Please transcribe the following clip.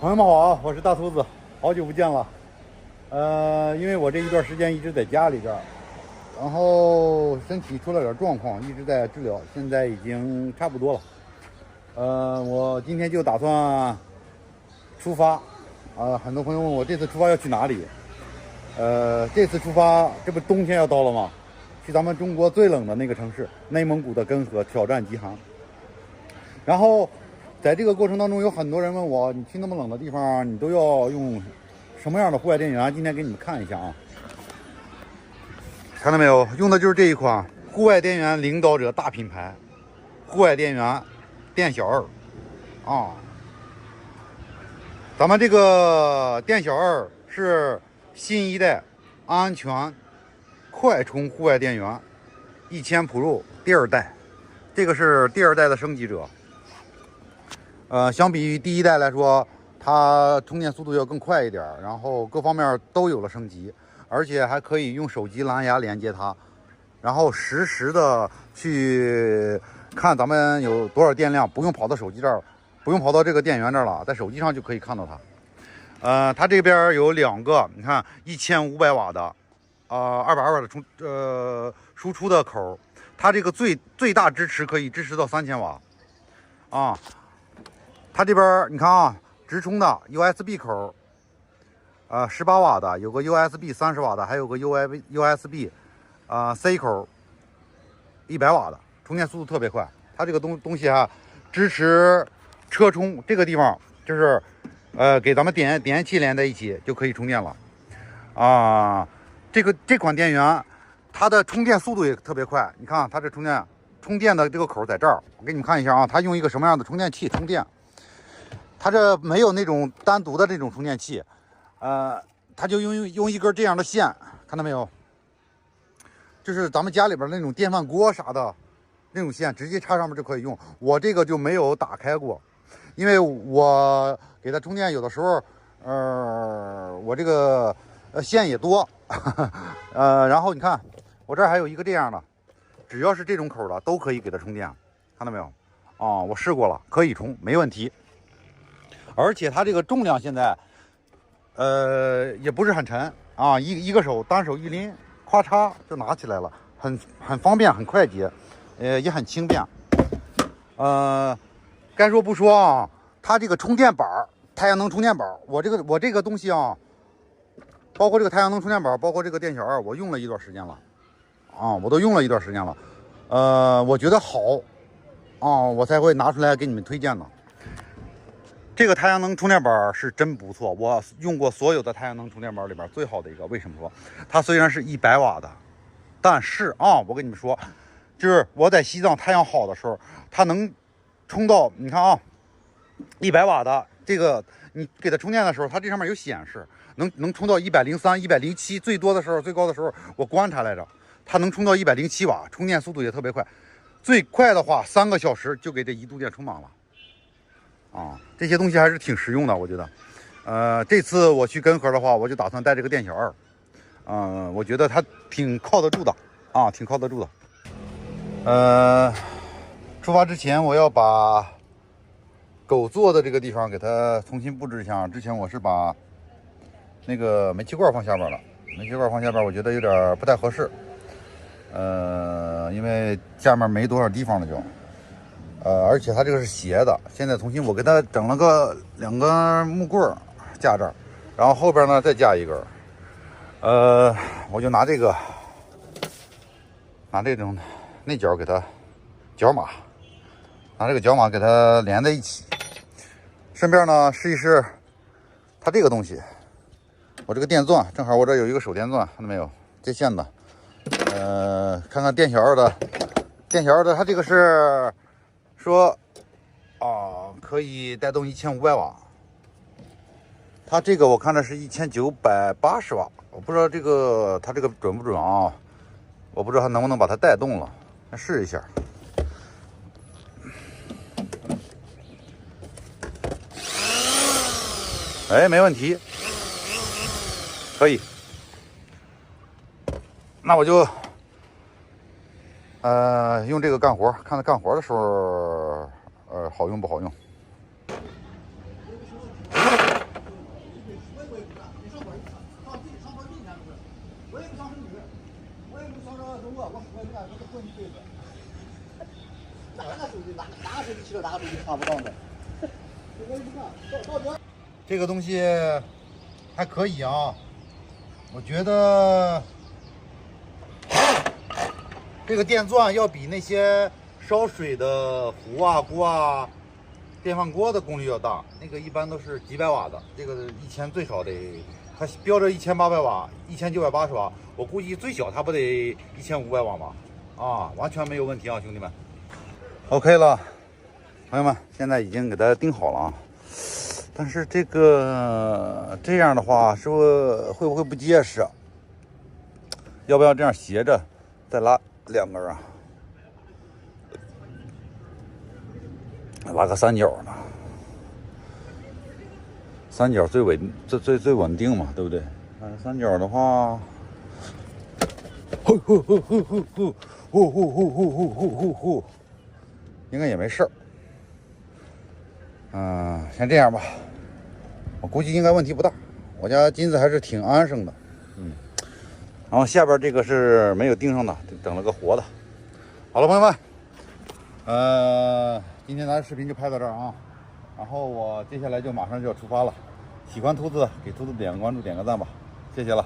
朋友们好啊，我是大秃子，好久不见了。因为我这一段时间一直在家里边，然后身体出了点状况，一直在治疗，现在已经差不多了。我今天就打算出发。很多朋友问我这次出发要去哪里？这次出发，这不冬天要到了吗？去咱们中国最冷的那个城市内蒙古的根河挑战极寒。然后在这个过程当中，有很多人问我，你去那么冷的地方，你都要用什么样的户外电源？今天给你们看一下啊，看到没有？用的就是这一款户外电源领导者大品牌，户外电源电小二啊。咱们这个电小二是新一代安全快充户外电源1000 Pro 第二代，这个是第二代的升级者。相比于第一代来说，它充电速度要更快一点，然后各方面都有了升级，而且还可以用手机蓝牙连接它，然后实时的去看咱们有多少电量，不用跑到手机这儿，不用跑到这个电源这儿了，在手机上就可以看到它。它这边有两个，你看1500瓦的，220瓦的输出的口，它这个最大可以支持到3000瓦啊。它这边你看啊，直充的 USB 口，18瓦的，有个 USB 30瓦的，还有个 USB C 口100瓦的，充电速度特别快。它这个东西啊，支持车充，这个地方就是给咱们点烟器连在一起就可以充电了啊。这款电源它的充电速度也特别快，你看它这充电的这个口在这儿，我给你们看一下啊，它用一个什么样的充电器充电。它这没有那种单独的这种充电器，它就用一根这样的线，看到没有？就是咱们家里边那种电饭锅啥的那种线，直接插上面就可以用。我这个就没有打开过，因为我给它充电有的时候，我这个线也多，然后你看我这儿还有一个这样的，只要是这种口的都可以给它充电，看到没有？我试过了，可以充，没问题。而且它这个重量现在，也不是很沉啊，一个手单手一拎，咔嚓就拿起来了，很方便，很快捷，也很轻便。该说不说啊，它这个充电板，太阳能充电板，我这个东西啊，包括这个太阳能充电板，包括这个电小二，我用了一段时间了，我都用了一段时间了，我觉得好，我才会拿出来给你们推荐的。这个太阳能充电板是真不错，我用过所有的太阳能充电板里边最好的一个。为什么说它虽然是100瓦的，但是我跟你们说，就是我在西藏太阳好的时候，它能充到，你看100瓦的这个，你给它充电的时候，它这上面有显示，能充到103、107，最多的时候，最高的时候，我观察来着，它能充到107瓦，充电速度也特别快，最快的话3个小时就给这1度电充满了。这些东西还是挺实用的，我觉得。这次我去根河的话，我就打算带这个电小二。我觉得它挺靠得住的挺靠得住的。出发之前我要把狗坐的这个地方给它重新布置一下。之前我是把那个煤气罐放下边了，煤气罐放下边我觉得有点不太合适。因为下面没多少地方了就。而且它这个是斜的，现在重新我给它整了个2根木棍架这儿，然后后边呢再架一根。我就拿这种内角给它角马，拿这个角马给它连在一起。顺便呢试一试它这个东西，我这个电钻正好我这有一个手电钻，看到没有？接线的。看看电小二的，它这个是。说可以带动1500瓦，它这个我看的是1980瓦，我不知道它这个准不准啊？我不知道它能不能把它带动了，来试一下。哎，没问题，可以。那我就用这个干活，看它干活的时候，好用不好用。上今天不是，我也不想生女，我也不想着生我也不敢混一辈子。哪个手机骑着哪个手机看不到的？我也不看，到底。这个东西还可以啊，我觉得这个电钻要比那些烧水的壶啊、锅啊、电饭锅的功率要大，那个一般都是几百瓦的，这个1000最少得，它标着1800瓦、1980瓦，我估计最小它不得1500瓦吗？啊，完全没有问题啊，兄弟们。OK 了，朋友们，现在已经给它钉好了啊。但是这样的话，是不是会不会不结实啊？要不要这样斜着再拉2根啊？拉个3角呢？三角最稳定嘛，对不对？三角的话，应该也没事儿。先这样吧，我估计应该问题不大。我家金子还是挺安生的，然后下边这个是没有钉上的，整了个活的。好了，朋友们，今天咱的视频就拍到这儿啊，然后我接下来就马上就要出发了。喜欢兔子，给兔子点个关注，点个赞吧，谢谢了。